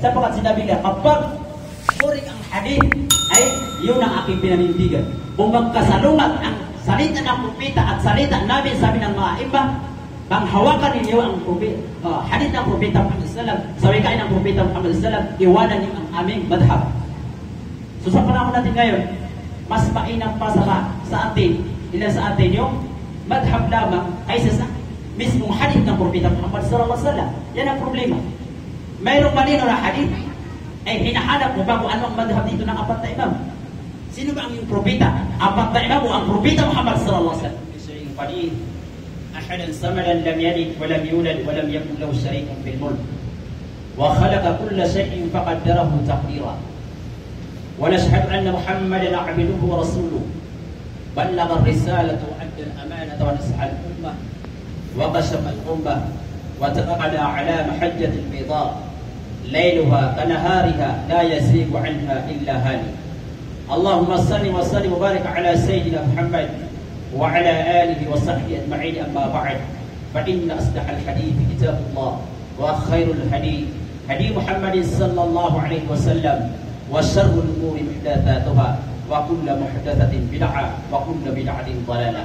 Sapagkat sinabi niya, kapag suring ang hadith, ay yun ang aking pinanindigan. Kung magkasalungat ang salita ng propeta at salita namin, sabi ng mga imam, panghawakan ninyo ang hadith ng propeta Muhammad sallam, sa wikain ng propeta Muhammad sallam, iwanan niyo ang aming madhab. So sa panahon natin ngayon, mas mainam pa sa atin, ilan sa atin yung madhab lamang kaysa sa mismong hadith ng propeta Muhammad sallallahu alaihi wasallam. Yan ang problema. Mayroong malino na hadith, ay hinahanap mo ba kung ano ang madhab dito ng apat na imam? Sino ba ang yung propeta? Apat na imam o ang propeta Muhammad sallallahu alaihi wasallam? Sa'ing hadith, ahadan samadan lam yalid wa lam yulad wa lam yakul lahu sharikun fil mulk wa khalaqa kulla shay'in faqaddarahu taqdira. Wa nashhadu anna Muhammadan 'abduhu wa rasuluhu ballagha ar-risalata wa adda al-amanata wa nasaha al-ummah wa kashafa al-ummah wa taqada 'ala mahajjatil bayda ليلها كنهارها لا يزيغ عنها إلا هالك. اللهم صل وسلم وبارك على سيدنا محمد وعلى آله وصحبه أجمعين. أما بعد فإن أصدق الحديث كتاب الله وخير الحديث هدي محمد صلى الله عليه وسلم وشر الأمور محدثاتها وكل محدثة بدعة وكل بدعة ضلالة.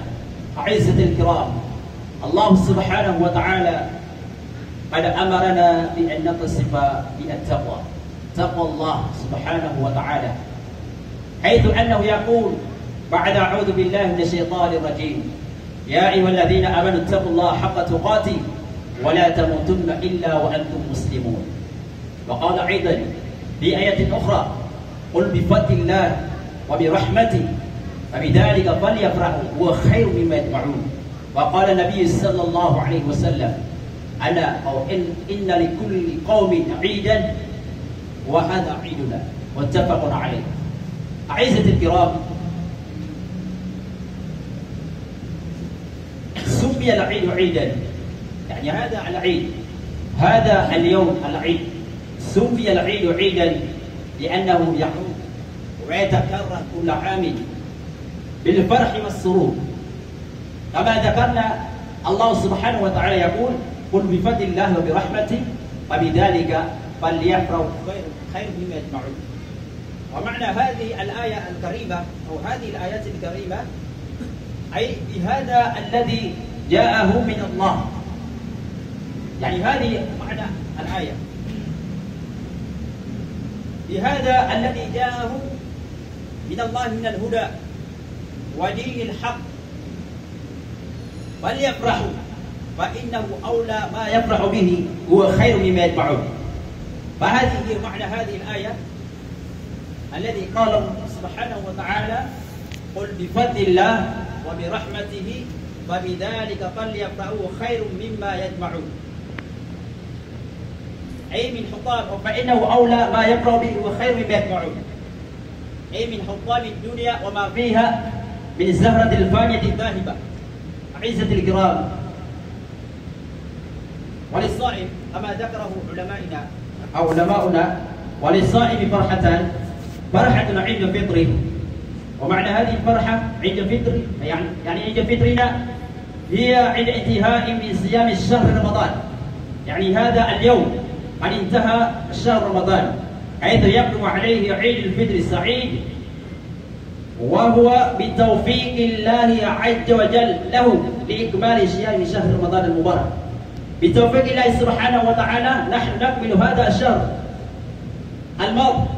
أعزة الكرام، الله سبحانه وتعالى قد أمرنا بأن نتصف بالتقوى، تقوى الله سبحانه وتعالى، حيث أنه يقول بعد أعوذ بالله من الشيطان الرجيم: يا أيها الذين آمنوا اتقوا الله حق تقاته ولا تموتن إلا وأنتم مسلمون. وقال أيضا في آية أخرى: قل بفضل الله وبرحمته فبذلك فليفرحوا هو خير مما يجمعون. وقال النبي صلى الله عليه وسلم: أنا أو إن لكل قوم عيدا وهذا عيدنا، متفق عليه. أعزة الكرام، سمي العيد عيدا، يعني هذا العيد، هذا اليوم العيد سمي العيد عيدا لأنه يعود ويتكرر كل عام بالفرح والسرور. كما ذكرنا الله سبحانه وتعالى يقول: قل بفضل الله وبرحمته فبذلك فليفرحوا خير مما يجمعون. ومعنى هذه الآية الكريمة أو هذه الآيات الكريمة أي بهذا الذي جاءه من الله، يعني هذه معنى الآية، بهذا الذي جاءه من الله من الهدى ودين الحق فليفرحوا فإنه أولى ما يفرح به هو خير مما يجمعون. فهذه هي معنى هذه الآية الذي قال سبحانه وتعالى: قل بفضل الله وبرحمته فبذلك فليفرحوا خير مما يجمعون. أي من حطام، فإنه أولى ما يفرح به هو خير مما يجمعون، أي من حطام الدنيا وما فيها من الزهرة الفانية الذاهبة. أعزة الكرام، وللصائم كما ذكره علماؤنا وللصائم فرحتان: فرحة عند فطره، ومعنى هذه الفرحة عند فطره يعني عند فطرنا هي عند انتهاء من صيام الشهر رمضان، يعني هذا اليوم قد انتهى شهر رمضان، حيث يقدم عليه عيد الفطر السعيد، وهو بتوفيق الله عز وجل له لإكمال صيام شهر رمضان المبارك. بتوفيق الله سبحانه وتعالى نحن نكمل هذا الشهر الماضي،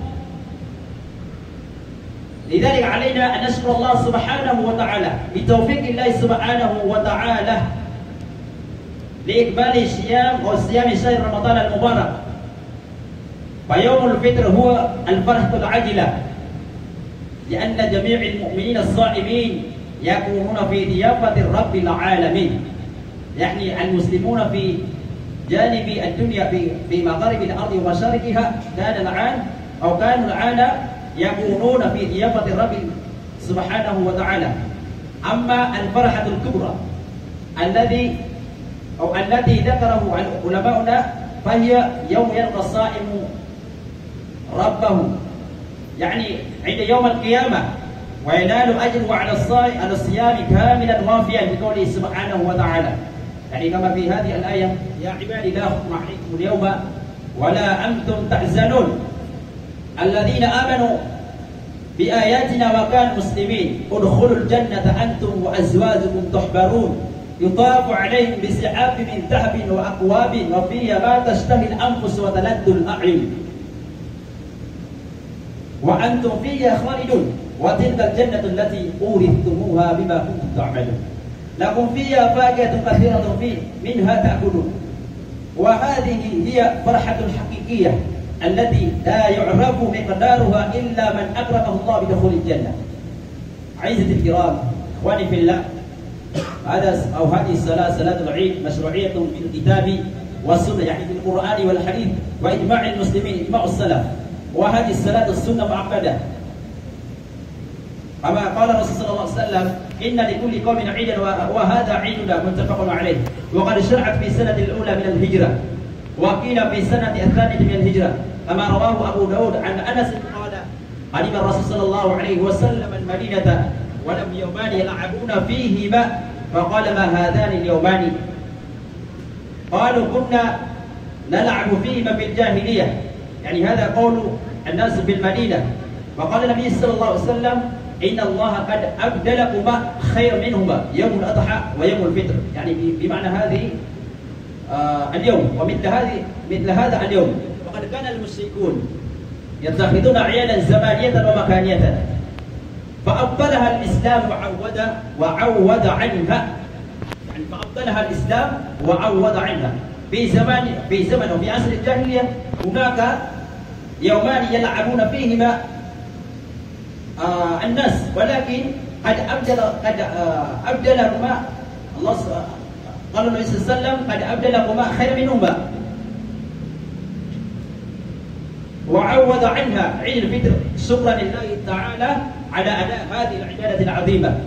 لذلك علينا أن نشكر الله سبحانه وتعالى بتوفيق الله سبحانه وتعالى لإكمال صيام شهر رمضان المبارك. فيوم الفطر هو الفرحة العاجلة، لأن جميع المؤمنين الصائمين يكونون في ضيافة رب العالمين، يعني المسلمون في جانب الدنيا في مغارب الأرض ومشارقها كانوا الآن يكونون في ضيافة الرب سبحانه وتعالى. أما الفرحة الكبرى التي ذكره علماؤنا فهي يوم يلقى الصائم ربه، يعني عند يوم القيامة، وينال أجره على الصيام كاملا وافيا بقوله سبحانه وتعالى، يعني كما في هذه الآية: يا عبادي لا أحكم عليكم اليوم ولا أنتم تحزنون الذين آمنوا بآياتنا وكانوا مسلمين ادخلوا الجنة أنتم وأزواجكم تحبرون يطاف عليهم بسحاب من ذهب وأكواب وفيها ما تشتهي الأنفس وتلذ الأعين وأنتم فيها خالدون وتلك الجنة التي أورثتموها بما كنتم تعملون لكم فيها فاكهة كثيرة منها تأكلون وهذه هي فرحة الحقيقية التي لا يعرف مقدارها إلا من أكرمه الله بدخول الجنة. عزيزتي الكرام إخواني في الله، هذه الصلاة صلاة العيد مشروعية في الكتاب والسنة، يعني في القرآن والحديث وإجماع المسلمين إجماع السلف. وهذه الصلاة السنة مؤكدة كما قال الرسول صلى الله عليه وسلم إن لكل قوم عيدا وهذا عيدنا متفق عليه. وقد شرعت في السنة الأولى من الهجرة وقيل في السنة الثانية من الهجرة كما رواه أبو داود عن أنس قال قدم الرسول صلى الله عليه وسلم المدينة ولم يومان يلعبون فيهما فقال ما هذان اليومان قالوا كنا نلعب فيهما في الجاهلية، يعني هذا قول الناس في المدينة. وقال النبي صلى الله عليه وسلم إن الله قد أبدلكما خير منهما يوم الأضحى ويوم الفطر، يعني بمعنى هذه اليوم مثل هذا اليوم. وقد كان المشركون يتخذون أعيادا زمانية ومكانية فأبطلها الإسلام وعوض عنها، يعني فأبطلها الإسلام وعوض عنها. في زمن وفي عصر الجاهلية هناك يومان يلعبون فيهما الناس، ولكن قد أبدلهما الله قال النبي صلى الله عليه وسلم قد أبدلكما خير منهما وعوض عنها عيد الفطر شكرا لله تعالى على أداء هذه العبادة العظيمة.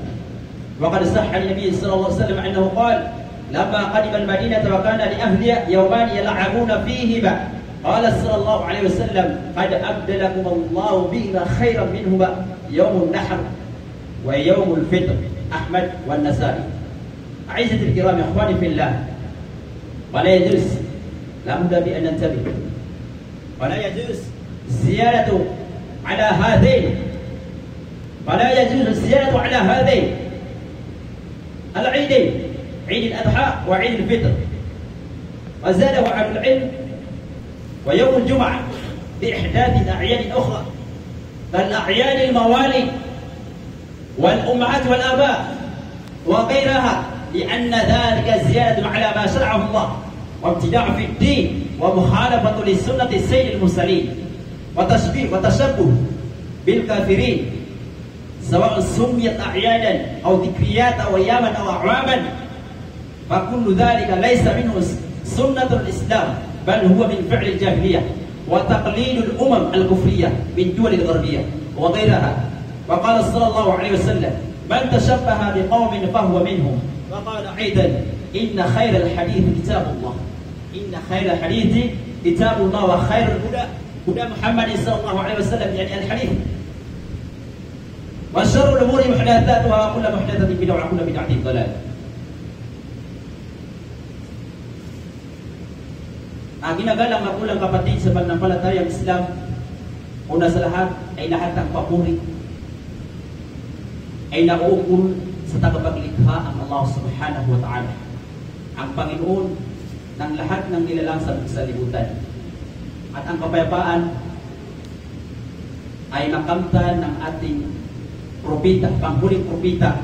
وقد صح عن النبي صلى الله عليه وسلم أنه قال لما قدم المدينة وكان لأهلها يومان يلعبون فيهما قال صلى الله عليه وسلم قد أبدلكم الله بهما خيرا منهما يوم النحر ويوم الفطر أحمد والنسائي. أعزتي الكرام إخواني في الله، ولا يجوز لابد بأن ننتبه ولا يجوز الزيادة على هذين العيدين عيد الأضحى وعيد الفطر. وزاده أهل العلم ويوم الجمعة بإحداث أعياد أخرى كالأعياد الموالد والأمهات والآباء وغيرها، لأن ذلك زيادة على ما شرعه الله وابتداع في الدين ومخالفة لسنة السيد المرسلين وتشبه بالكافرين، سواء سميت أعيادا أو ذكريات أو أياما أو أعواما، فكل ذلك ليس منه سنة الإسلام بل هو من فعل الجاهلية وتقليد الأمم الكفرية من دول الغربية وغيرها. وقال صلى الله عليه وسلم من تشبه بقوم فهو منهم. وقال أيضا إن خير الحديث كتاب الله وخير الهدى هدى محمد صلى الله عليه وسلم، يعني الحديث. وشر الأمور محدثاتها وكل محدثة بدعة وكل بدعة ضلالة. Ginagalang magulang kapatid sa pananampalatayang Islam, una sa lahat ay lahat ng papuri ay nauukol sa tagapaglikha ang Allah subhanahu wa ta'ala, ang Panginoon ng lahat ng nilalang sa libutan. At ang kapayapaan ay makamtan ng ating propeta, panghuling propeta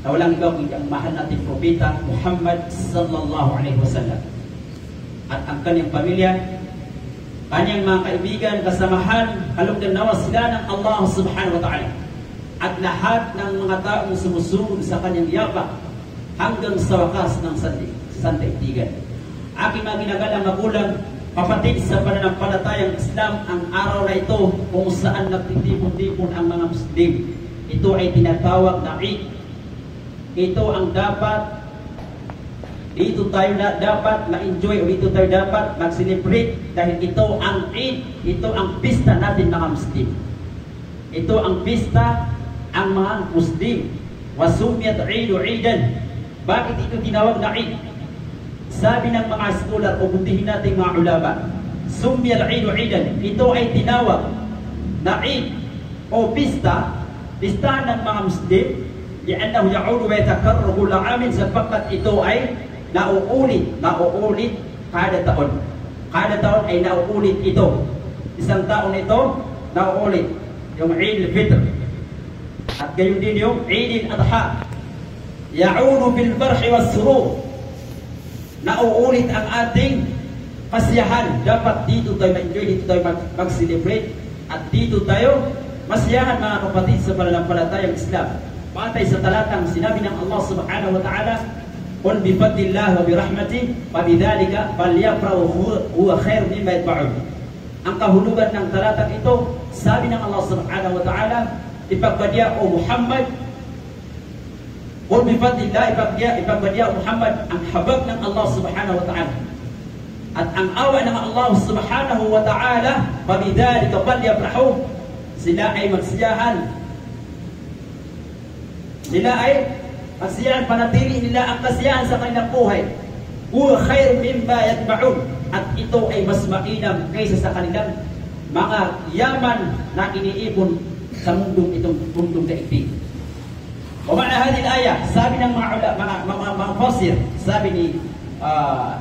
na walang iba kundi ang mahal nating propeta Muhammad sallallahu alaihi wasallam. At ang kanyang pamilya, kanyang mga kaibigan, kasamahan, kalugdan nawa sila ng Allah subhanahu wa ta'ala. At lahat ng mga taong sumusunod sa kanyang yapak hanggang sa wakas ng sandaigdigan. Aking mga ginagalang magulang, kapatid sa pananampalatayang Islam, ang araw na ito kung saan nagtitipon-tipon ang mga Muslim, ito ay tinatawag na Eid. Ito ang dapat dito tayo dapat ma-enjoy o dito tayo dapat mag-celebrate dahil ito ang Eid, ito ang pista natin mga Muslim. Ito ang pista ang mga Muslim. Wasumiyat Eidu Eidan. Bakit ito tinawag na Eid? sabi ng mga scholar o butihin nating mga ulama, summi al-Eid 'idan, ito ay tinawag na Eid o pista, pistahan ng mga Muslim, li'annahu ya'udu wa yatakarraru kulla 'amin, sapagkat ito ay nauulit kada taon. Kada taon ay nauulit ito. Isang taon ito nauulit yung Eid al-Fitr. At gayon din yung Eid al-Adha. Ya'udu bil farhi was surur. Nauulit ang ating kasiyahan. Dapat dito tayo ma-enjoy, dito tayo mag-celebrate, at dito tayo masiyahan mga kapatid sa pananampalatayang Islam. Batay sa talatang sinabi ng Allah subhanahu wa ta'ala, qul bi fadlillah wa bi rahmatihi fa bidzalika falyafrahu huwa khairun mimma yajma'un. Ang kahulugan ng talatang ito, sabi ng Allah subhanahu wa ta'ala, ipagpadya o Muhammad, qul bi fadlillah, ipagpadya o Muhammad ang habag ng Allah subhanahu wa ta'ala at ang awa ng Allah subhanahu wa ta'ala, fa bidzalika falyafrahu, sila ay magsiyahan. Sila ay magsiyahan, panatili nila ang kasiyahan sa kanilang buhay. Huwa khairun mimma yatba'un, at ito ay mas mainam kaysa sa kanilang mga yaman na iniipon sa mundong daigdig. O ma'ana hadhihi al-aya, sabi ng mga mufassir, sabi ni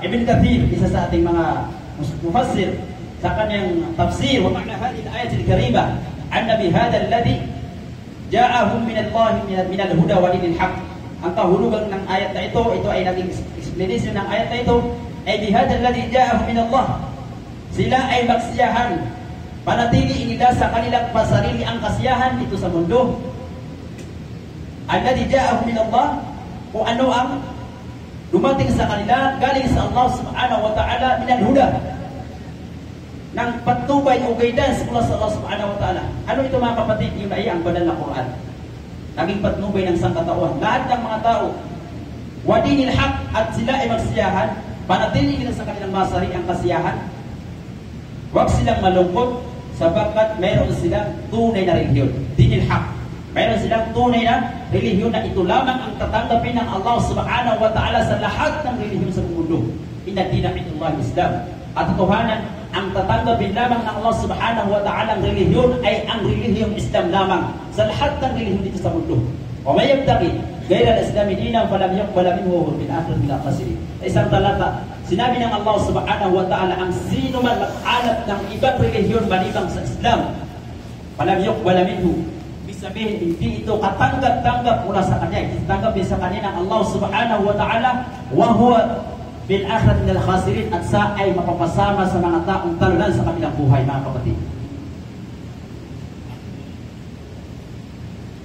Ibn Kathir, isa sa ating mga mufassir, sa kanyang tafsir, wa ma'ana hadhihi al-ayat al-karima, anna bi hadha alladhi ja'ahum min Allah min al-huda wa dinil haqq. Ang kahulugan ng ayat na ito ay naging explanation ng ayat na ito, ay bi hadha alladhi ja'ahum min Allah. Sila ay magsiyahan, panatili nila sa kanilang pasarili ang kasiyahan dito sa mundo. Alladhi ja'ahum min Allah, kung ano ang dumating sa kanila galing sa Allah subhanahu wa ta'ala min al-huda, ng patnubay o guidance mula sa Allah subhanahu wa ta'ala. Ano ito mga kapatid? Yun ay ang banal na Quran. Naging patnubay ng sangkatauhan. Lahat ng mga tao, wadinil haq, at sila ay magsiyahan, panatili nila sa kanilang masari ang kasiyahan. Huwag silang malungkot, sapagkat mayroon silang tunay na relihiyon. Dinil haq. Mayroon silang tunay na relihiyon na ito lamang ang tatanggapin ng Allah subhanahu wa ta'ala sa lahat ng relihiyon sa mundo. Inna dina indallahi Islam. At totohanan, ang tatanggapin lamang ng Allah subhanahu wa ta'ala ang relihiyon ay ang relihiyong Islam lamang sa lahat ng relihiyon dito sa mundo. O may yabtaqi ghayra al-islami dinan falam yuqbala minhu wa huwa fil akhirati minal khasirin. Isang talata, sinabi ng Allah subhanahu wa ta'ala, ang sino man maghanap ng ibang relihiyon maliban sa Islam, falam yuqbala minhu, sabihin, hindi ito katanggap-tanggap mula sa kanya. Itanggap din sa kanya ng Allah subhanahu wa ta'ala, wa huwa bil akhirati minal khasirin, at sa ay mapapasama sa mga taong talunan sa kanilang buhay, mga kapatid.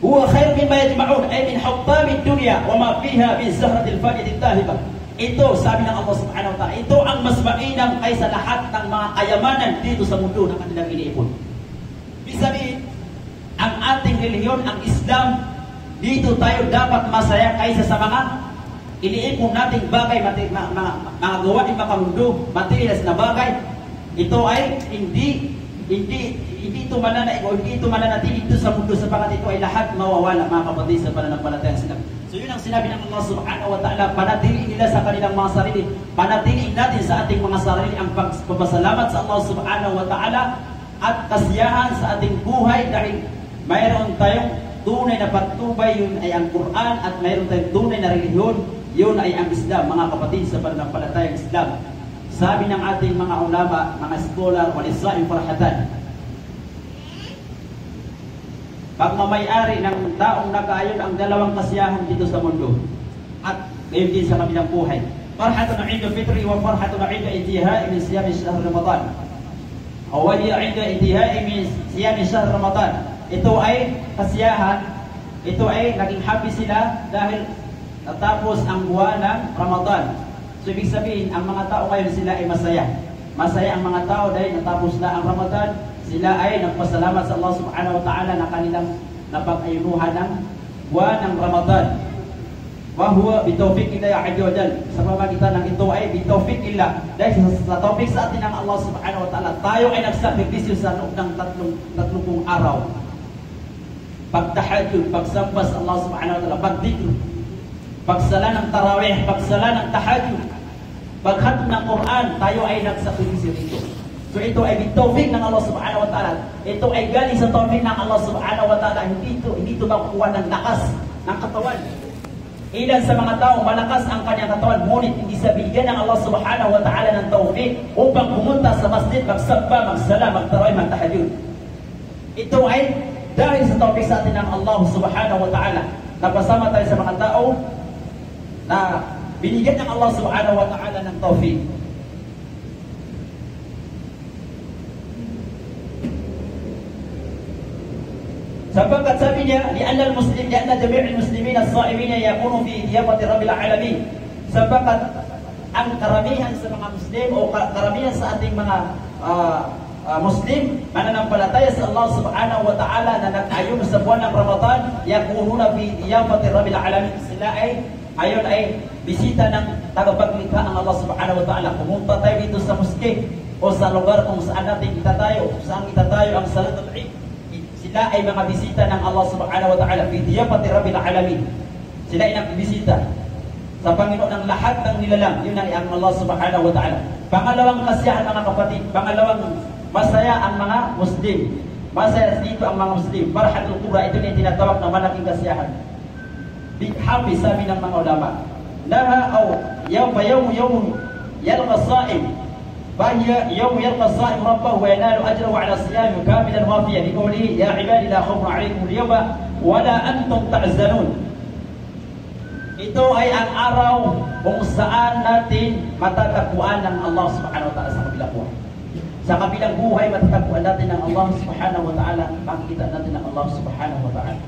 Huwa khair mimma yajma'un, ay min huttamid dunya wa ma fiha min zahratil fajr tahiba. Ito, sabi ng Allah subhanahu wa ta'ala, ito ang mas mainam kaysa lahat ng mga kayamanan dito sa mundo na kanilang iniipon. Bisabihin, ang ating relihiyon, ang Islam, dito tayo dapat masaya kaysa sa mga iniipon nating bagay, mga gawain makamundo, materials na bagay. Ito ay hindi ito mananaig o hindi ito mananatili dito sa mundo, sapagkat ito ay lahat mawawala, mga kapatid, sa pananampalatayang Islam. So yun ang sinabi ng Allah subhanahu wa ta'ala, panatiliin nila sa kanilang mga sarili, panatiliin natin sa ating mga sarili ang pagpapasalamat sa Allah subhanahu wa ta'ala at kasiyahan sa ating buhay, dahil mayroon tayong tunay na patnubay, yun ay ang Quran, at mayroon tayong tunay na relihiyon, yun ay ang Islam, mga kapatid, sa pananampalatayang Islam. Sabi ng ating mga ulama, mga scholar, walisa'in farhatan, pagmamayari ng taong nag-aayon ang dalawang kasiyahan dito sa mundo at gayon din sa kabilang buhay. Farhatun 'inda fitri wa farhatun 'inda intihai min siyam shahr Ramadan. O wali 'inda intihai min siyam shahr Ramadan. Ito ay kasiyahan, ito ay naging happy sila dahil natapos ang buwan ng Ramadan. So ibig sabihin, ang mga tao ngayon sila ay masaya. Masaya ang mga tao dahil natapos na ang Ramadan. Sila ay nagpasalamat sa Allah subhanahu wa ta'ala na kanilang napag-ayunuhan ng buwan ng Ramadan. Wa huwa bitawfiq illa azza wa jalla. Sa pamamagitan ng ito ay bitawfiq illa. Dahil sa tawfiq sa atin ng Allah subhanahu wa ta'ala, tayo ay nagsakripisyo sa loob ng 30 araw. Pagtahajjud, pagsamba sa Allah subhanahu wa ta'ala, pagdikr, pagsala ng tarawih, pagsala ng tahajjud, maghatid ng Quran, tayo ay nagsakripisyo dito. So ito ay bitawfik ng Allah subhanahu wa ta'ala. Ito ay galing sa tawfik ng Allah subhanahu wa ta'ala. Hindi ito makukuha ng lakas ng katawan. Ilan sa mga tao malakas ang kanyang katawan, ngunit hindi sa bigyan ng Allah subhanahu wa ta'ala ng tawfik upang pumunta sa masjid, magsamba, magsala, magtarawih, magtahajjud. Ito ay dahil sa tawfik sa atin ng Allah subhanahu wa ta'ala. Napasama tayo sa mga tao na binigyan ng Allah subhanahu wa ta'ala ng tawfik. Sapagkat sabi niya, lianna jami' al-muslimin as-sa'imin yakunu fi diyafati rabbil alamin. Sapagkat ang karamihan sa mga Muslim o karamihan sa ating mga Muslim mananampalataya sa Allah subhanahu wa ta'ala na nag-ayun sa buwan ng Ramadan, yakununa fi diyafati rabbil alamin. Sila ayon ay bisita ng tagapaglikha ng Allah subhanahu wa ta'ala. Pumunta tayo dito sa moske o sa lugar kung saan natin itatayo, saan itatayo ang salatul Eid. Sila ay mga bisita ng Allah subhanahu wa ta'ala fi diyafati rabbil alamin. Sila ay nagbibisita sa Panginoon ng lahat ng nilalang. Yun ay ang Allah subhanahu wa ta'ala. Pangalawang kasiyahan mga kapatid, pangalawang masaya ang mga Muslim. Masaya dito ang mga Muslim. Farhatul kubra, ito yung tinatawag na malaking kasiyahan. Big happy, sabi ng mga ulama. Laha aw yawma yalqa as-sa'im. فهي يوم يلقى الصائم ربه وينال أجره على الصيام كاملا وافيا لقوله يا عبادي لا خوف عليكم اليوم ولا أنتم تحزنون. Ito ay ang araw kung saan natin matatagpuan ng Allah subhanahu wa ta'ala sa kabilang buhay. Sa kabilang buhay matatagpuan natin ng Allah subhanahu wa ta'ala, makikita natin ng Allah subhanahu wa ta'ala.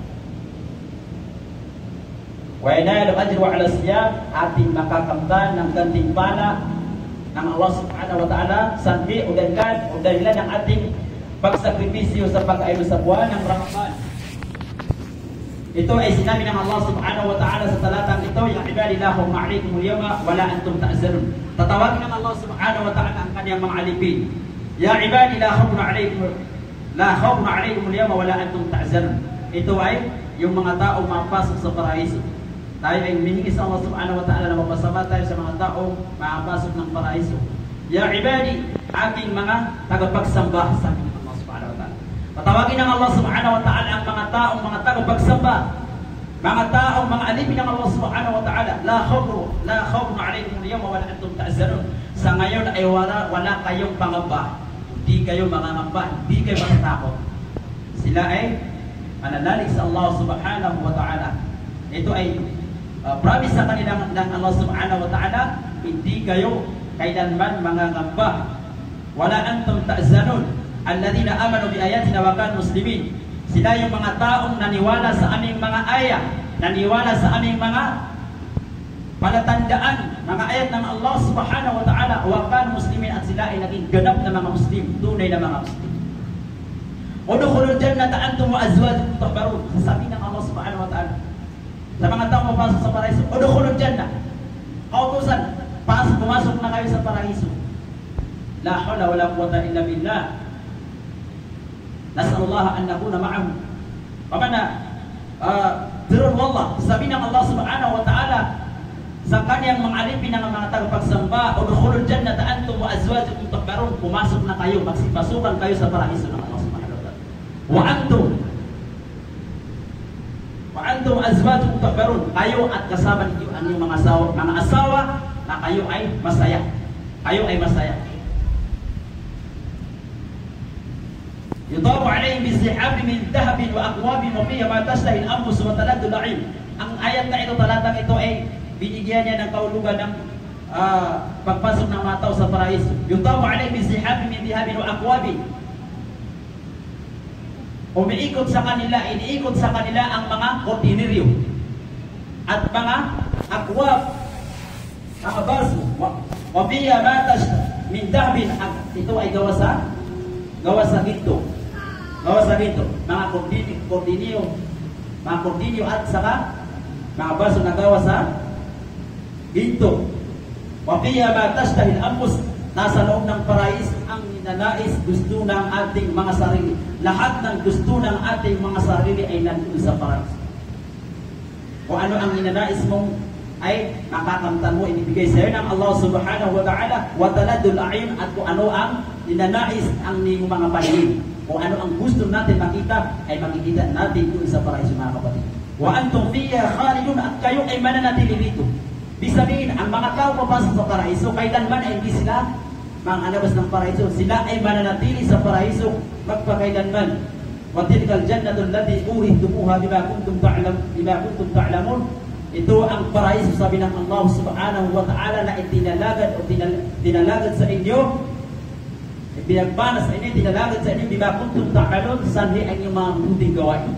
وينال أجره على الصيام, ating makakamtan ng gantimpala ng Allah subhanahu wa ta'ala sanhi o dahilan ng ating pagsakripisyo sa pag-ayun sa buwan ng Ramadan. Ito ay sinabi ng Allah subhanahu wa ta'ala sa talatang ito, ya ibadi la khawfun alaykum al-yawma wa la antum tahzanun. Tatawagin ng Allah subhanahu wa ta'ala ang kanyang mga alipin. Ya ibadi la khawfun alaykum al-yawma wa la antum tahzanun. Ito ay yung mga tao mapasok sa paraiso. Tayo ay humihingi sa Allah subhanahu wa ta'ala na mapasama tayo sa mga taong makapasok ng paraiso. Ya ibadi, aking mga tagapagsamba, sabi ng Allah subhanahu wa ta'ala. Patawagin ng Allah subhanahu wa ta'ala ang mga taong mga tagapagsamba, mga taong mga alipin ng Allah subhanahu wa ta'ala. La khawfun alaykum al-yawma wa la antum tahzanun. Sa ngayon ay wala kayong pangamba. Hindi kayo mangangamba, hindi kayo matatakot. Sila ay mananalig sa Allah subhanahu wa ta'ala. Ito ay promise sa kanila ng Allah subhanahu wa ta'ala, hindi kayo kailanman mangangamba. Wala antum ta'zanun alladhina amanu bi ayatina wa kanu muslimin. Sila yung mga taong naniwala sa aming mga ayat, naniwala sa aming mga palatandaan, mga ayat ng Allah subhanahu wa ta'ala, wa kanu muslimin, at sila ay naging ganap na mga Muslim, tunay na mga Muslim. Udkhulul jannata antum wa azwajukum tuhbarun. Sabi ng Allah subhanahu wa ta'ala sa mga taong papasok sa paraiso, udkhulul jannah. Kautusan, pumasok na kayo sa paraiso. La hawla wala quwwata illa billah. Nas'alullah an nakuna ma'ahum. Pamana dirun wallah, sabi ng Allah subhanahu wa ta'ala sa kanyang mga alipin ng mga tagapagsamba, udkhulul jannata antum wa azwajukum tuhbarun. Pumasok na kayo, magsipasukan kayo sa paraiso ng Allah subhanahu wa ta'ala. Wa antum azwajukum tuhbarun. Kayo at kasama ninyo ang inyong mga asawa na kayo ay masaya. Kayo ay masaya. Yudafu alayhim bizihabi min dahabin wa akwabin wa fiha ma tashtahi al-anfus wa taladdu al-'ayn. Ang ayat na ito, talatang ito ay binigyan niya ng kaulugan ng pagpasok ng mga tao sa paraiso. Yudafu alayhim bizihabi min dahabin wa akwabin. Iniikot sa kanila ang mga kortiniryo at mga akwab, mga baso. Wa fiha ma tashtahi min dahabin. Ito ay gawa sa ginto. Mga kordinyo at saka mga baso na gawa sa ginto. Wa fiha ma tashtahi al-anfus. Nasa loob ng paraiso ang ninanais, gusto ng ating mga sarili. Lahat ng gusto ng ating mga sarili ay nandun sa paraiso. Kung ano ang ninanais mong ay makakamtan mo, ibibigay sa iyo ng Allah subhanahu wa ta'ala, wa taladul a'yun, at kung ano ang ninanais ang mga paningin. Kung ano ang gusto natin makita, ay makikita natin doon sa paraiso, mga kapatid. Wa antum fiha khalidun, at kayo ay mananatili dito. Bisabihin, ang mga tao papasok sa paraiso, kailanman ay hindi sila mangalabas ng paraiso. Sila ay mananatili sa paraiso magpakailanman. Wa tilkal jannatu allati uridtumuha bima kuntum ta'lamun. Ito ang paraiso, sabi ng Allah subhanahu wa ta'ala, na itinalagad o tinalagad sa inyo, binagpanas sa inyo, tinalagad sa inyo, bima kuntum ta'lamun, sanhi ang iyong mga buting gawain.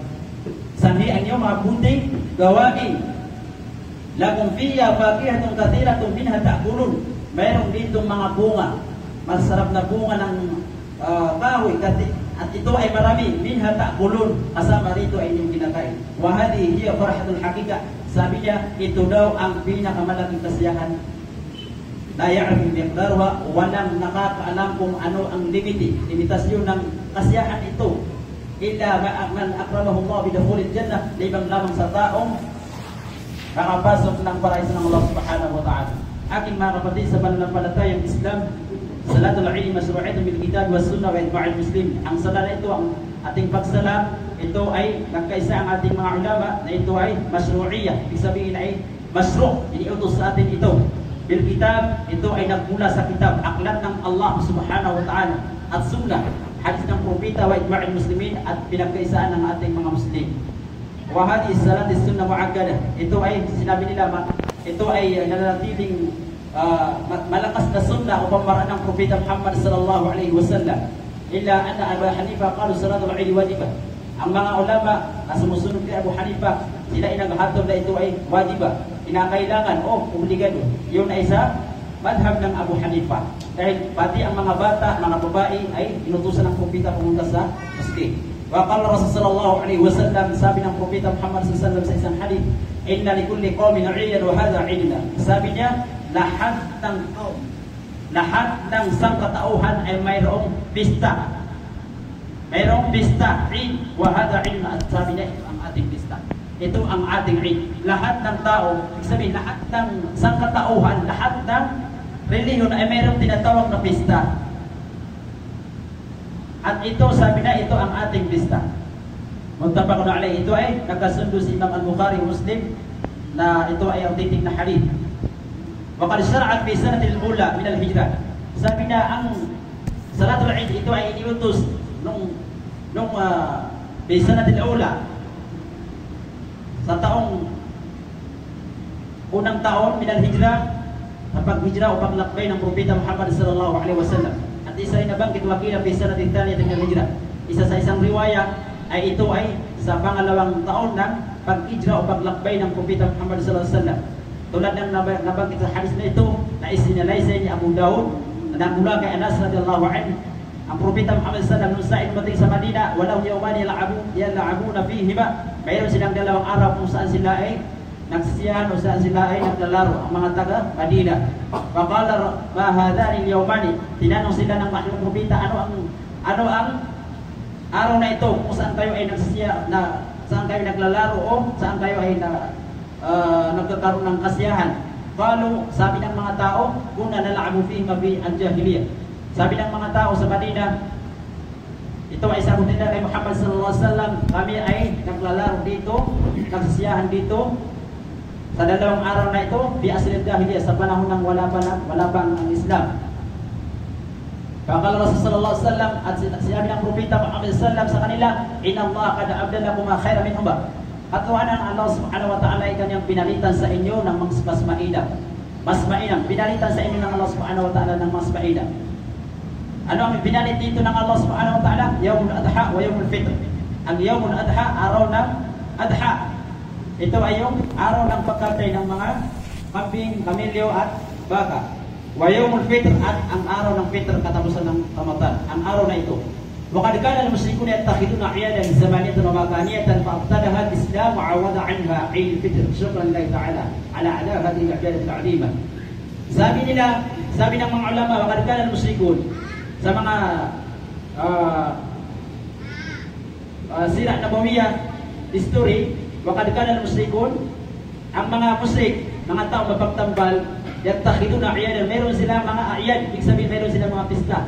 Sanhi ang iyong mga buting gawain. Lakum fiya fakihatun kathiratun minha ta'kulun. Mayroong ditong mga bunga, masarap na bunga ng kahoy, at ito ay marami, minha ta'kulun, kasama rito ay inyong kinakain. Wa hadhihi hiya farhatul haqiqa. Sabi niya, ito daw ang pinakamalaking kasiyahan. La ya'lamu miqdarha, walang nakakaalam kung ano ang limitasyon ng kasiyahan ito. Illa man akramahu Allah bidukhulil jannah, libang lamang sa taong nakapasok ng paraiso ng Allah subhanahu wa ta'ala. Aking mga kapatid, sa pananampalatayang Islam, salatul Eid mashru'atun bil kitab was sunnah wa ijma'il muslim. Ang sala na ito, ang ating pagsala, ito ay nagkaisa ang ating mga ulama na ito ay mashru'iyah. Ibig sabihin ay mashru', iniutos sa atin ito. Bil kitab, ito ay nagmula sa kitab, aklat ng Allah subhanahu wa ta'ala, at sunnah, hadis ng propeta wa ijma'il muslimin, at pinagkaisaan ng ating mga muslim. Wa hadhihi salat sunnah mu'akkada. Ito ay sinabi nila, ito ay nananatiling malakas na sunnah o pamaraan ng propeta Muhammad sallallahu alaihi wasallam. Illa anna Abu Hanifa qalu salatul Eid wajibah. Ang mga ulama na sumusunod kay Abu Hanifa, sila inaghatod na ito ay wajibah, kinakailangan o obligado. Yun ay sa madhab ng Abu Hanifa. Dahil pati ang mga bata, mga babae ay inutusan ng propeta pumunta sa masjid. Wa qala Rasul sallallahu alaihi wasallam, sabi ng propeta Muhammad sallallahu alaihi wasallam sa isang hadith, inna likulli qaumin 'iidan wa hadha 'idna. Sabi niya, lahat ng sangkatauhan ay mayroong pista. Mayroong pista, Eid, wa hadha 'idna. At sabi niya, ito ang ating pista. Ito ang ating Eid. Lahat ng tao, ibig sabihin, lahat ng sangkatauhan, lahat ng relihiyon ay mayroong tinatawag na pista. At ito, sabi na, ito ang ating pista. Muttafaqun alayh, ito ay nagkasundo si Imam Al-Bukhari Muslim na ito ay authentic na hadith. Wa qad shar'at fi sanatil ula min al-hijrah. Sabi na, ang salatul Eid ito ay iniutos nung fi sanatil ula, sa unang taon min al-hijrah, sa paghijrah o paglakbay ng propeta Muhammad sallallahu alaihi wasallam. At isa ay nabanggit wakila fi sanatil thaniyah min al-hijrah. Isa sa isang riwaya ay ito ay sa pangalawang taon ng pag-hijrah o paglakbay ng propeta Muhammad sallallahu alaihi wasallam. Tulad ng nabanggit sa hadis na ito na isinalaysay ni Abu Daud na mula kay Anas radhiyallahu anhu, ang propeta Muhammad sallallahu alaihi wasallam nung sa dumating sa Madina, walau yawman yal'abuna fihima, mayroon silang dalawang araw kung saan sila ay nagsisiyahan o saan sila ay naglalaro, ang mga taga Madina. Faqala ma hadani al-yawmani, tinanong sila ng propeta, ano ang araw na ito kung saan kayo ay nagsisiyahan, saan kayo naglalaro o saan kayo ay nagkakaroon ng kasiyahan. Qalu, sabi ng mga tao, kuna nal'abu fihima fi al-jahiliyah. Sabi ng mga tao sa Madina, ito ay sagot nila kay Muhammad sallallahu alaihi wasallam, kami ay naglalaro dito, nagsisiyahan dito sa dalawang araw na ito, bi asril jahiliyah, sa panahon ng wala pa ang Islam. Faqala Rasul sallallahu alaihi wasallam, at sinabi ng propeta Muhammad sallallahu alaihi wasallam sa kanila, inna Allah qad abdalakum ma khairan minhuma. At tuwanan Allah subhanahu wa ta'ala ay kanyang pinalitan sa inyo ng mas mainam. Mas mainam, pinalitan sa inyo ng Allah subhanahu wa ta'ala ng mas mainam. Ano ang pinalit dito ng Allah subhanahu wa ta'ala? Yawmul Adha wa Yawmul Fitr. Ang Yawmul Adha, araw ng Adha. Ito ay yung araw ng pagkatay ng mga kambing, kamilyo at baka. Wa Yawmul Fitr, at ang araw ng Fitr, katapusan ng kamatan. Ang araw na ito. وقد كان المشركون يتخذون أعيادا زمانية ومكانية فابتدأها الإسلام وعوض عنها عيد الفطر شكرا لله تعالى على أداء هذه العبادة العظيمة. Sabi ng mga ulama, وقد كان المشركون sa mga sirah nabawiyah history, وقد كان المشركون, ang mga musyrik mga tao mapagtambal, yattakhiduna a'yadan, meron sila mga a'yad, ibig sabihin meron sila mga pista.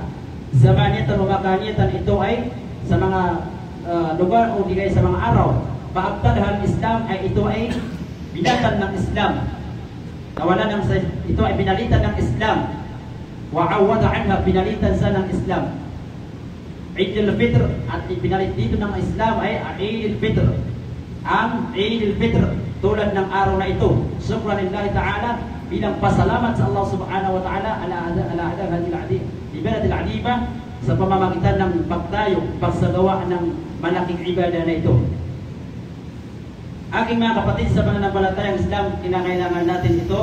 Zamaniyatan o makaniyatan, ito ay sa mga lugar o digay sa mga araw. Paabtadhal Islam ay ito ay binatan ng Islam. Nawala ng ito ay binalitan ng Islam. Wa'awada anha, binalitan sa ng Islam. Eid al-Fitr, at ibinalit dito ng Islam ay Eid al-Fitr. Ang Eid al-Fitr, tulad ng araw na ito, syukran lillahi ta'ala, bilang pasalamat sa Allah subhanahu wa ta'ala ala hadhihi al-'azim, ibadat al-'azimah, sa pamamagitan ng pagtayo, pagsagawa ng malaking ibadah na ito. Aking mga kapatid sa pananampalatayang Islam, kinakailangan natin ito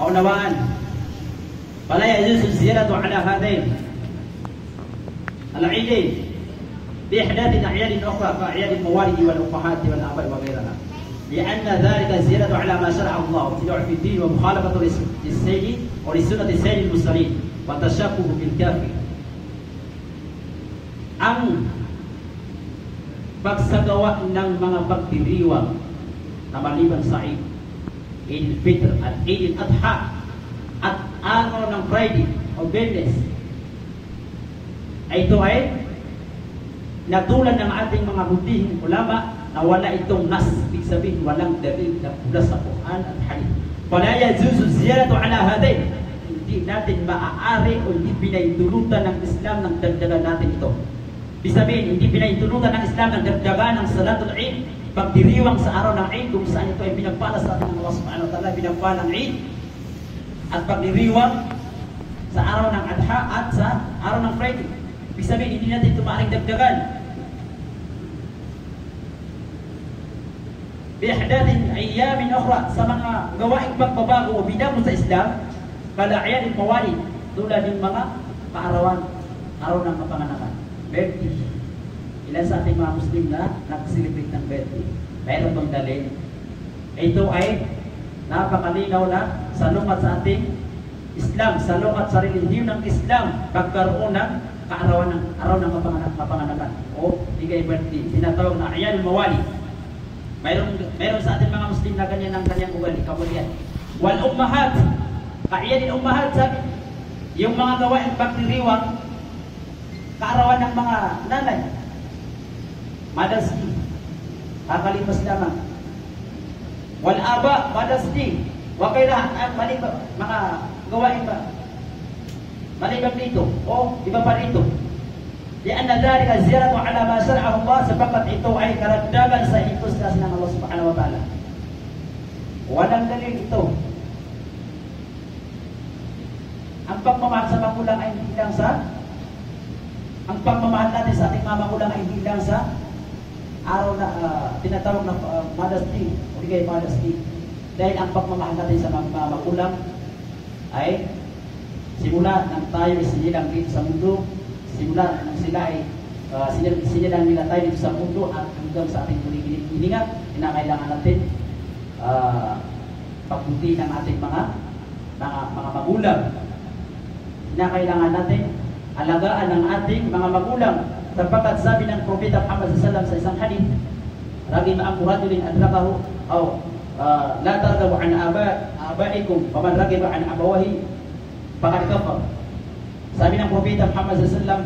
maunawaan. Fala yajuzu ziyaratu ala hadain al-'idain بإحداث أعياد أخرى كأعياد الموالد والأمهات والآباء وغيرها، لأن ذلك زيادة على ما شرعه الله وابتداع في الدين ومخالفة للسيد ولسنة السيد المرسلين وتشابه بالكافر. Ang pagsagawa ng mga pagdiriwang na maliban sa Eid al-Fitr at Eid al-Adha at araw ng Friday o Biyernes, ito ay natulad ng ating mga hudihing ulama na wala itong nas, ibig sabihin walang dalil na mula sa Quran at Hadith. Fala yajuzu ziyaratu ala hadain, hindi natin maaari o hindi pinaitulutan ng Islam ng dagdagan natin ito. Ibig sabihin, hindi pinaitulutan ng Islam ng dagdagan ng Salatul Eid, pagdiriwang sa araw ng Eid, kung saan ito ay pinagpala sa ating Allah subhanahu wa ta'ala, pinagpala ng Eid, at pagdiriwang sa araw ng Adha at sa araw ng Friday. Ibig sabihin, hindi natin ito maaaring dagdagan. Bi'ihdatin ayyamin ukhra, sa mga gawaing pagbabago o bidang sa Islam, kada a'yad al-mawalid, tulad ng mga kaarawan, araw ng kapanganakan, birthday. Ilan sa ating mga Muslim na nag-celebrate ng birthday? Mayroon bang dalil? Ito ay napakalinaw na salungat sa ating Islam, salungat sa relihiyon ng Islam, pagkaroon ng kaarawan ng araw ng kapanganakan o bigay birthday, tinatawag na a'yad al-mawalid. Mayroon sa ating mga Muslim na ganyan ang kanyang ugali, kabulian. Wal ummahat, ka'iyadin ummahat, sabi, yung mga gawain pagdiriwang, kaarawan ng mga nanay, Mother's Day, kakalipas lamang. Wal aba, Mother's Day, wakaila, mga gawain ba, malibang dito, o iba pa dito. لأن ذلك زيادة على ما شرعه الله, sapagkat ito ay karagdagan sa itos ng Allah subhanahu wa ta'ala. Walang dalil ito. Ang pagmamahal sa magulang ay hindi lang sa natin sa ating mga magulang ay hindi lang sa araw na tinatawag na Mother's Day o di kaya Mother's Day. Dahil ang pagmamahal natin sa mga magulang ay simula nang tayo isinilang dito sa mundo, simula nang sila ay sinilang nila tayo dito sa mundo at hanggang sa ating muling hininga, kinakailangan natin pagbuti ng ating mga magulang. Kinakailangan natin alagaan ng ating mga magulang, sapagkat sabi ng Propeta Muhammad sallallahu alaihi wasallam sa isang hadith, ragim ang rajulin adrakahu aw la targhabu an abaikum faman ragiba an abawahi faqad kafar. Sabi ng Propeta Muhammad sallallahu alaihi wasallam,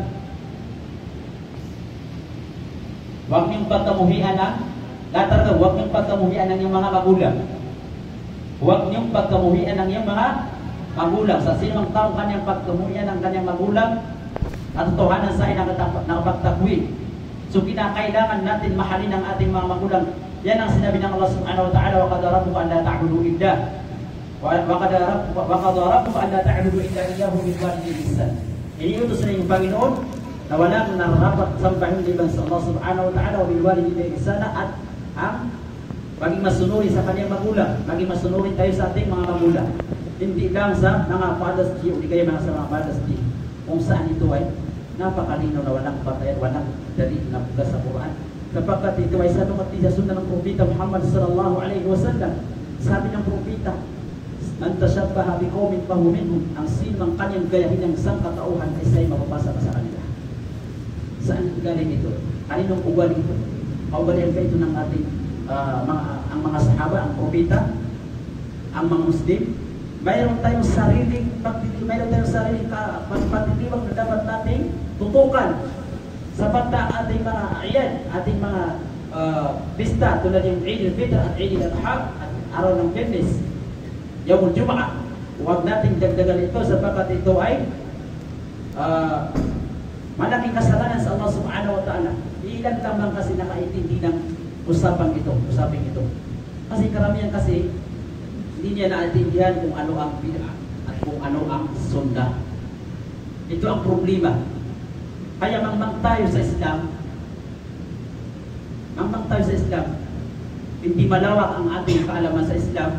huwag niyong pagkamuhian huwag niyong pagkamuhian ng iyong mga magulang. Huwag niyong pagkamuhian ng iyong mga magulang. Sa sinong taong kanyang pagkamuhian ng kanyang magulang, katotohanan sa nakapagtakwil. So kinakailangan natin mahalin ang ating mga magulang. Yan ang sinabi ng Allah subhanahu wa ta'ala, wa qad rabbuka an la ta'budu illa وَقَدْ رَبُّكَ أَنْ لَا تَعْبُدُوا إِلَّا إِيَّاهُ وَبِالْوَالِدَيْنِ إِحْسَانًا. Iniutos na yung Panginoon na walang nararapat sambahin liban sa Allah subhanahu wa ta'ala wa bilwalidayni ihsana, at ang maging masunuri sa kanyang magulang, maging masunuri tayo sa ating mga magulang. Hindi lang sa mga Father's Day o di kaya mga sa mga Father's Day, kung saan ito ay napakalinaw na walang patayan, walang dalil na bukas sa Quran, sapagkat ito ay salungat sa sunna ng Propeta Muhammad sallallahu alaihi wasallam. Sabi ng Propeta, man tashabbaha biqaumin fahuwa minhum, ang sino ang kanyang gayahin ng isang katauhan ay siya'y mapapasa ka sa kanila. Saan galing ito? Kaninong ugali ito? Kaugalian ba ito ng ating ang mga sahaba, ang propeta, ang mga Muslim, mayroon tayong sariling pagtitibag na dapat nating tutukan sa banda ating mga ayan, ating mga pista tulad yung Eid al-Fitr at Eid al-Adha at araw ng Biyernes, Yawmul Jum'ah. Huwag nating dagdagan ito sapagkat ito ay malaking kasalanan sa Allah Subhanahu wa Ta'ala. Ilan lamang kasi nakaintindi ng usapin ito. Kasi karamihan kasi hindi niya naintindihan kung ano ang bid'ah at kung ano ang sunnah. Ito ang problema. Kaya mangmang tayo sa Islam, hindi malawak ang ating kaalaman sa Islam,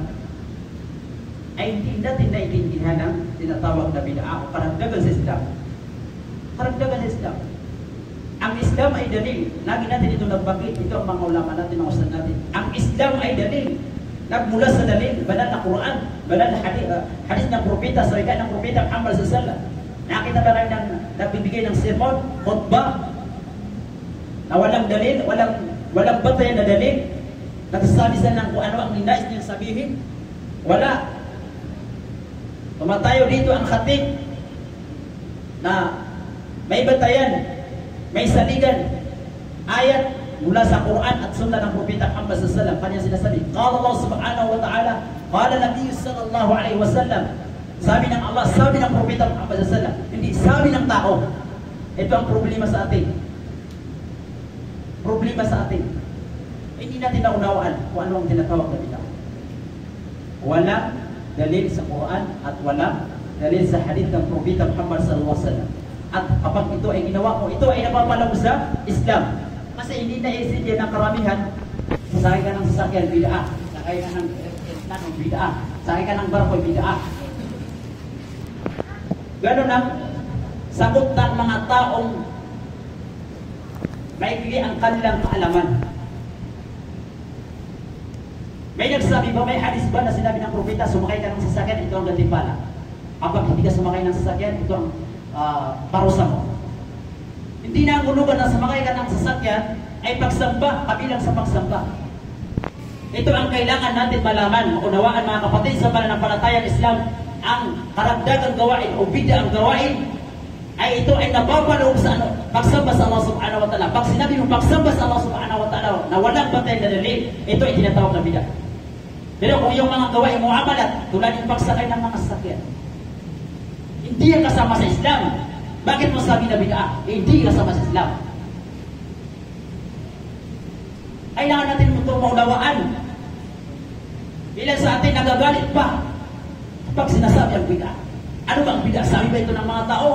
ay hindi natin naiintindihan ang tinatawag na bid'ah o karagdagan sa Islam. Karagdagan sa Islam. Ang Islam ay dalil. Lagi natin ito nagbanggit. Ito ang mga ulama natin, mga ustad natin. Ang Islam ay dalil. Nagmula sa dalil, banal na Quran, banal na hadith ng propeta, salita ng propeta Muhammad sallallahu alaihi wasallam. Nakita ba rin ng nagbibigay ng sermon, khutbah, na walang dalil, walang batay na dalil, nagsasabi sila ng kung ano ang ninais niyang sabihin? Wala. Tumatayo dito ang khatib na may batayan, may saligan, ayat mula sa Quran at Sunnah ng Propeta Muhammad sallallahu alaihi wasallam. Kanyang sinasabi, qala Allah subhanahu wa ta'ala, qala Nabi sallallahu alaihi wasallam. Sabi ng Allah, sabi ng Propeta Muhammad sallallahu alaihi wasallam, hindi sabi ng tao. Ito ang problema sa atin. Hindi natin naunawaan kung ano ang tinatawag na bid'ah. Wala dalil sa Quran at wala dalil sa hadith ng Propeta Muhammad sallallahu alaihi wasallam. At kapag ito ay ginawa mo, ito ay napapalago sa Islam. Kasi hindi na-iisip ng karamihan, sakay ka ng sasakyan, bid'ah. Sakay ka ng bid'ah. Sakay ka ng barko, bid'ah. Ganun ang sagot ng mga taong maigli ang kanilang kaalaman. May nagsabi ba, may hadis ba na sinabi ng propeta, sumakay ka ng sasakyan, ito ang gantimpala. Kapag hindi ka sumakay ng sasakyan, ito ang parusa mo. Hindi na ang ulugan na sumakay ka ng sasakyan ay pagsamba, kabilang sa pagsamba. Ito ang kailangan natin malaman, maunawaan mga kapatid sa pananampalatayang Islam. Ang karagdagang gawain o bid'ah ang gawain ay ito ay napapaloob sa pagsamba sa Allah Subhanahu wa Ta'ala. Pag sinabi mo pagsamba sa Allah Subhanahu wa Ta'ala na walang batay na dalil, ito ay tinatawag na bid'ah. Pero kung yung mga gawain muamalat, tulad yung pagsakay ng mga sasakyan, hindi yan kasama sa Islam. Bakit mo sabi na bid'ah? Hindi kasama sa Islam. Kailangan natin itong maunawaan. Ilan sa atin nagagalit pa pag sinasabi ang bid'ah. Ano ba ang bid'ah? Sabi ba ito ng mga tao?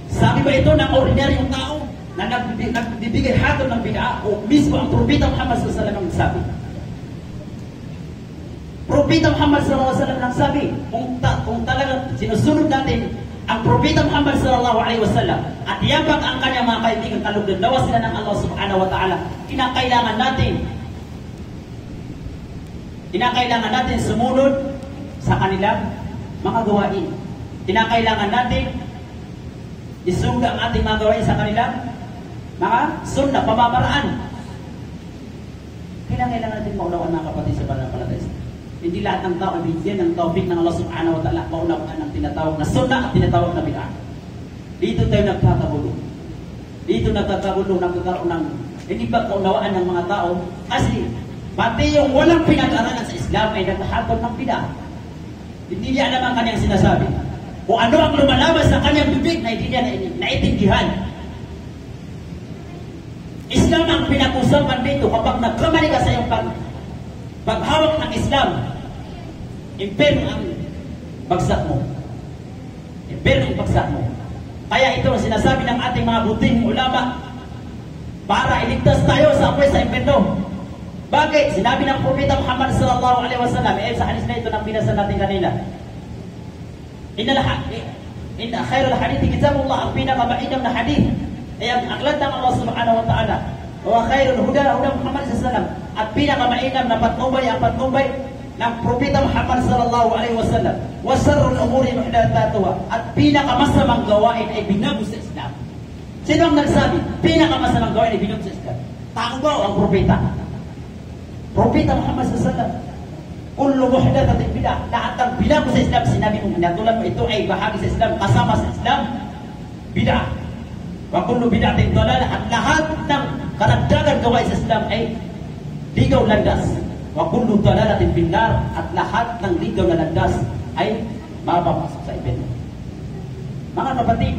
Sabi ba ito ng ordinaryong tao na nagbibigay hatol ng bid'ah? O mismo ang Propeta Muhammad sallallahu alaihi wasallam nagsabi? Propeta Muhammad sallallahu alaihi wasallam nagsabi, kung talagang sinusunod natin ang Propeta Muhammad sallallahu alaihi wasallam at yabang ang kanyang mga kaibigan, kalugdan daw sila ng Allah Subhanahu wa Ta'ala, kinakailangan natin sumunod sa kanilang mga gawain. Kinakailangan natin isuga ang ating mga gawain sa kanilang mga sunnah, pamamaraan. Kinakailangan natin maunawaan mga kapatid sa pananampalataya. Hindi lahat ng tao ay bigyan ng tawfik ng Allah Subhanahu wa Ta'ala maunawaan ang tinatawag na sunnah at tinatawag na bid'ah. Dito tayo nagkakagulo. Nagkakaroon ng hindi ba kaunawaan ng mga tao kasi pati yung walang pinag-aralan sa Islam ay naghahatol ng bid'ah. Hindi niya alam ang kanyang sinasabi. Kung ano ang lumalabas sa kanyang bibig na hindi niya naiintindihan. Islam ang pinag-usapan dito kapag nagkamali ka sa iyong paghawak ng Islam, impero ang bagsak mo. Kaya ito ang sinasabi ng ating mga butihing ulama para iligtas tayo sa apoy sa impero. Bakit? Sinabi ng Propeta Muhammad sallallahu alaihi wasallam, sa hadis na ito nang binasa natin kanina. Inna khairul hadith kitabullah, ang pinakamainam na hadith ay ang aklat ng Allah Subhanahu wa Ta'ala. Wa khairul huda Muhammad sallallahu alaihi wasallam, at pinakamainam na patnubay ang patnubay ng Propeta Muhammad sallallahu alaihi wasallam. Wa sharrul umuri muhdatsatuha, at pinakamasamang gawain ay binago sa Islam. Sino ang nagsabi? Pinakamasamang gawain ay binago sa Islam. Tao ang propeta. Propeta Muhammad SAW. Kullu muhdatsatin bid'ah. Lahat ng bilang sa Islam, sinabi mo, natulad mo, ito ay bahagi sa Islam, kasama sa Islam, bid'ah. Wa kullu bid'atin dalalah. At lahat ng karagdagan gawain sa Islam ay ligaw landas. Wa kullu dalalatin finnar. At lahat ng ligaw na landas ay mapapasok sa ibon. Mga kapatid,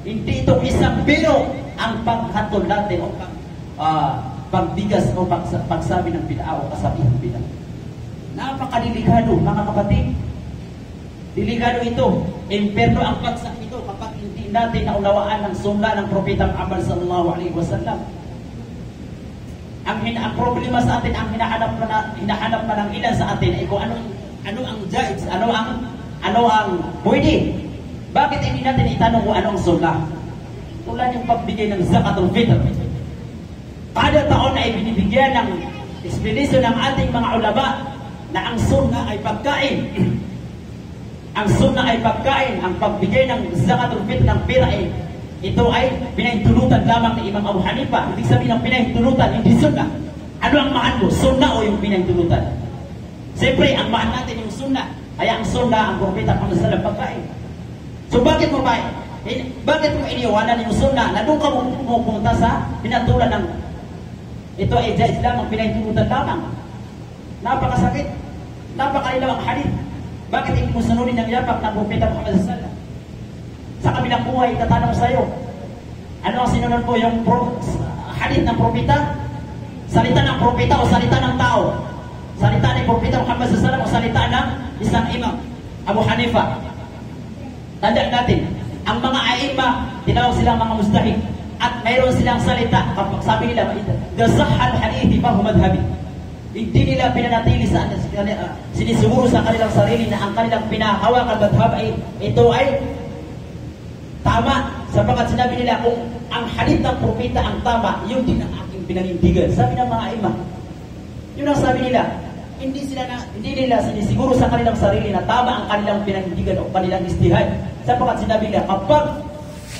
hindi itong isang biro ang paghatol natin o pagbigas o pagsabi ng bid'ah o kasabihan ng bid'ah. Napakadelikado, mga kapatid. Delikado ito. Imperno ang bagsak ito kapag hindi natin naunawaan ng sunna ng Propeta Muhammad sallallahu alaihi wasallam. Ang problema sa atin, ang hinahanap pa ng ilan sa atin ay kung ano ang jaiz, ano ang pwede. Bakit hindi natin itanong kung ano ang sunna? Tulad yung pagbigay ng zakatul fitr. Kada taon ay binibigyan ng explanation ng ating mga ulama na ang sunna ay pagkain. Ang sunna ay pagkain. Ang pagbigay ng zakatul fitr ng pera ay ito ay pinahintulutan lamang ni Imam Abu Hanifa. Ibig sabihin ng pinahintulutan, hindi sunna. Ano ang maan mo? Sunna o yung pinahintulutan? Siyempre, ang maan natin yung sunna. Kaya ang sunna, ang propeta Muhammad sallallahu alaihi wasallam pagkain. So bakit mo ba? Bakit mo iniwanan yung sunna na doon ka pumunta sa pinatulan ng ito ay jaiz lamang, pinahintulutan lamang? Napakasakit. Napakalilaw ang hadith. Bakit hindi mo sunodin ang yapak ng propeta Muhammad sallallahu alaihi wasallam? Sa kabilang buhay, itatanong sa iyo, ano ang sinunod mo, yung hadith ng propeta? Salita ng propeta o salita ng tao? Salita ng propeta Muhammad sallallahu alaihi wasallam o salita ng isang imam, Abu Hanifa? Tandaan natin, ang mga aima, tinawag silang mga mustahid, at mayroon silang salita, kapag sabi nila, gasahal hadithi fa madhabi. Hindi nila pinanatili sa sinisiguro sa kanilang sarili na ang kanilang pinahawakan madhab ay ito ay tama, sapagkat sinabi nila kung ang hadith ng propeta ang tama, yun din ang aking pinanindigan. Sabi ng mga imam, yun ang sabi nila. Hindi nila sinisiguro sa kanilang sarili na tama ang kanilang pinanindigan o kanilang istihad. Sapagkat sinabi nila, kapag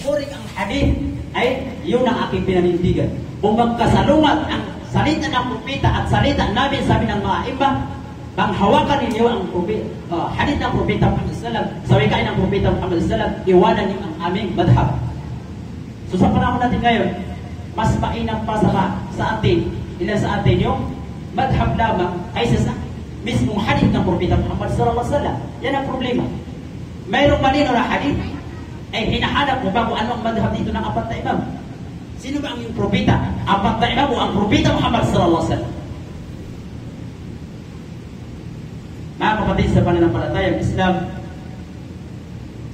correct ang hadith, ay yun ang aking pinanindigan. Kung magkasalungat ang salita ng propeta at salita namin, sabi ng mga imam, panghawakan ninyo ang hadith ng propeta Muhammad sallallahu alaihi wasallam, sa wikain ng propeta Muhammad sallallahu alaihi wasallam, iwanan niyo ang aming madhab. So sa panahon natin ngayon, mas mainam pa sa atin, ilan sa atin yung madhab lamang kaysa sa mismong hadith ng propeta Muhammad sallallahu alaihi wasallam. Yan ang problema. Mayroong malino na hadith, ay hinahanap mo ba kung ano ang madhab dito ng apat na imam? Sino ba ang yung propeta? Apat na imam o ang propeta Muhammad sallallahu alaihi wasallam? Mga kapatid sa pananampalatayang Islam,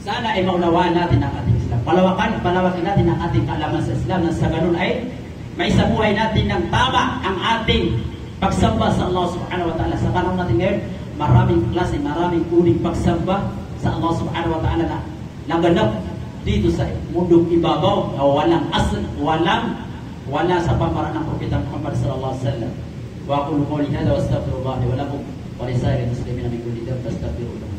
sana ay maunawaan natin ang ating Islam. Palawakin natin ang ating kaalaman sa Islam na sa ganun ay maisabuhay natin ng tama ang ating pagsamba sa Allah subhanahu wa ta'ala. Sa panahon natin ngayon, maraming klase, maraming uling pagsamba sa Allah subhanahu wa ta'ala na naganap dito sa mundong ibabaw na walang asal, wala sa pamaraan ng Propeta Muhammad sallallahu alaihi wasallam. Wa aqulu qawli hadha wa astaghfirullah li wa lakum wa li sa'iril muslimina min kulli dhanbin fastaghfiruhu.